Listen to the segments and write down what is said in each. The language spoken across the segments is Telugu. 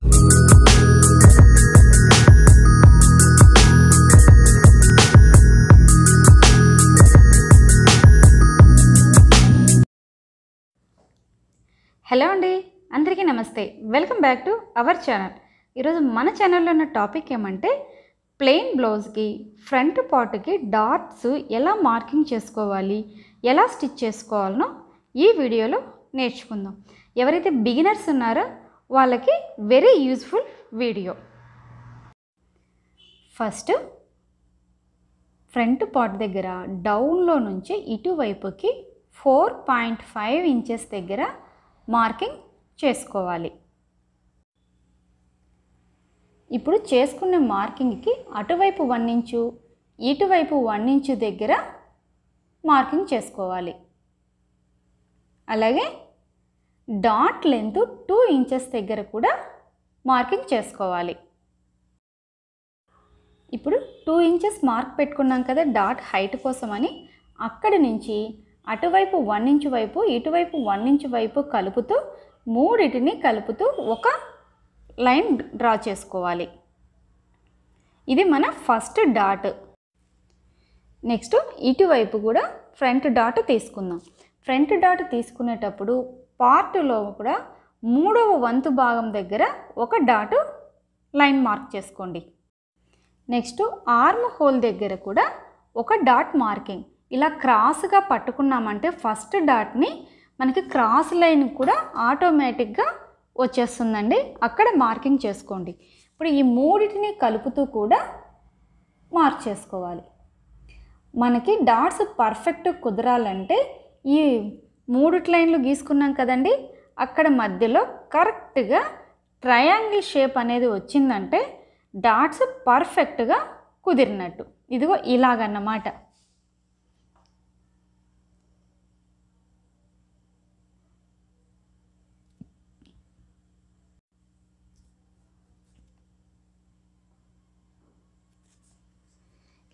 హలో అండి, అందరికీ నమస్తే. Welcome back to our channel. ఈరోజు మన ఛానల్లో ఉన్న టాపిక్ ఏమంటే ప్లెయిన్ బ్లౌజ్కి ఫ్రంట్ పార్ట్కి డాట్స్ ఎలా మార్కింగ్ చేసుకోవాలి, ఎలా స్టిచ్ చేసుకోవాలనో ఈ వీడియోలో నేర్చుకుందాం. ఎవరైతే బిగినర్స్ ఉన్నారో వాళ్ళకి very useful video. First front part దగ్గర డౌన్లో నుంచి ఇటువైపుకి 4.5 ఇంచెస్ దగ్గర మార్కింగ్ చేసుకోవాలి. ఇప్పుడు చేసుకున్న మార్కింగ్కి అటువైపు 1 ఇంచు ఇటువైపు 1 ఇంచు దగ్గర మార్కింగ్ చేసుకోవాలి. అలాగే డాట్ లెంత్ 2 ఇంచెస్ దగ్గర కూడా మార్కింగ్ చేసుకోవాలి. ఇప్పుడు 2 ఇంచెస్ మార్క్ పెట్టుకున్నాం కదా డాట్ హైట్ కోసమని, అక్కడి నుంచి అటువైపు 1 ఇంచు వైపు ఇటువైపు 1 ఇంచు వైపు కలుపుతూ మూడిటిని కలుపుతూ ఒక లైన్ డ్రా చేసుకోవాలి. ఇది మన ఫస్ట్ డాట్. నెక్స్ట్ ఇటువైపు కూడా ఫ్రంట్ డాట్ తీసుకుందాం. ఫ్రంట్ డాట్ తీసుకునేటప్పుడు పార్ట్లో కూడా 3వ వంతు భాగం దగ్గర ఒక డాట్ లైన్ మార్క్ చేసుకోండి. నెక్స్ట్ ఆర్మ్ హోల్ దగ్గర కూడా ఒక డాట్ మార్కింగ్. ఇలా క్రాస్గా పట్టుకున్నామంటే ఫస్ట్ డాట్ని మనకి క్రాస్ లైన్ కూడా ఆటోమేటిక్గా వచ్చేస్తుందండి. అక్కడ మార్కింగ్ చేసుకోండి. ఇప్పుడు ఈ మూడిటిని కలుపుతూ కూడా మార్క్ చేసుకోవాలి. మనకి డాట్స్ పర్ఫెక్ట్ కుదరాలంటే ఈ 3 లైన్లు గీసుకున్నాం కదండి, అక్కడ మధ్యలో కరెక్ట్గా ట్రయాంగిల్ షేప్ అనేది వచ్చిందంటే డాట్స్ పర్ఫెక్ట్గా కుదిరినట్టు. ఇదిగో ఇలాగన్నమాట.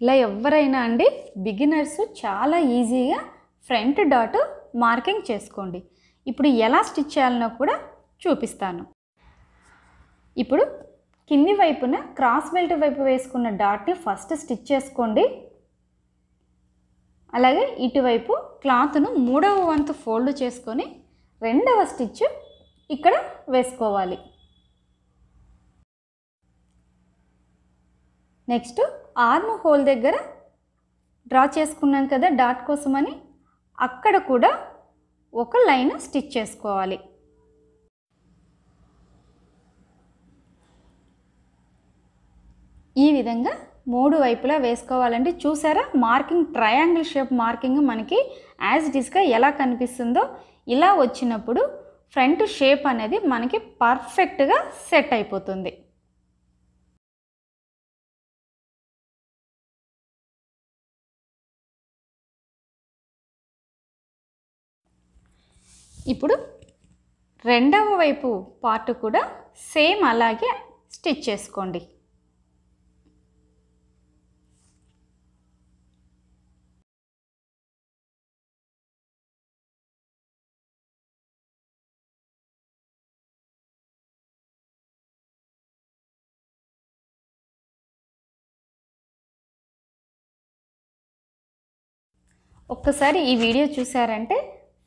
ఇలా ఎవరైనా అండి బిగినర్స్ చాలా ఈజీగా ఫ్రంట్ డాట్ మార్కింగ్ చేసుకోండి. ఇప్పుడు ఎలా స్టిచ్ చేయాలనో కూడా చూపిస్తాను. ఇప్పుడు కింది వైపున క్రాస్ బెల్ట్ వైపు వేసుకున్న డాట్ని ఫస్ట్ స్టిచ్ చేసుకోండి. అలాగే ఇటువైపు క్లాత్ను 3వ వంతు ఫోల్డ్ చేసుకొని 2వ స్టిచ్ ఇక్కడ వేసుకోవాలి. నెక్స్ట్ ఆర్మ్ హోల్ దగ్గర డ్రా చేసుకున్నాం కదా డాట్ కోసమని, అక్కడ కూడా ఒక లైన్ స్టిచ్ చేసుకోవాలి. ఈ విధంగా 3 వైపులా వేసుకోవాలండి. చూసారా మార్కింగ్ ట్రయాంగిల్ షేప్ మార్కింగ్ మనకి యాజ్ ఇట్ ఈస్గా ఎలా కనిపిస్తుందో, ఇలా వచ్చినప్పుడు ఫ్రంట్ షేప్ అనేది మనకి పర్ఫెక్ట్గా సెట్ అయిపోతుంది. ఇప్పుడు 2వ వైపు పార్ట్ కూడా సేమ్ అలాగే స్టిచ్ చేసుకోండి. ఒక్కసారి ఈ వీడియో చూసారంటే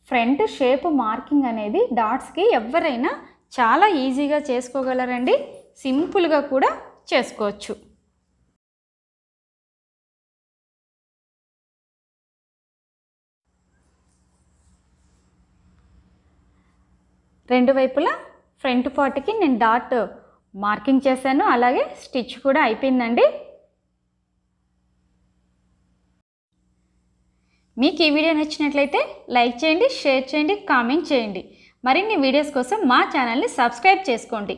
ఫ్రంట్ షేప్ మార్కింగ్ అనేది డాట్స్కి ఎవరైనా చాలా ఈజీగా చేసుకోగలరండి. సింపుల్గా కూడా చేసుకోవచ్చు. రెండు వైపులా ఫ్రంట్ పార్ట్కి నేను డాట్ మార్కింగ్ చేశాను. అలాగే స్టిచ్ కూడా అయిపోయిందండి. మీకు ఈ వీడియో నచ్చినట్లయితే లైక్ చేయండి, షేర్ చేయండి, కామెంట్ చేయండి. మరిన్ని వీడియోస్ కోసం మా ఛానల్ని సబ్స్క్రైబ్ చేసుకోండి.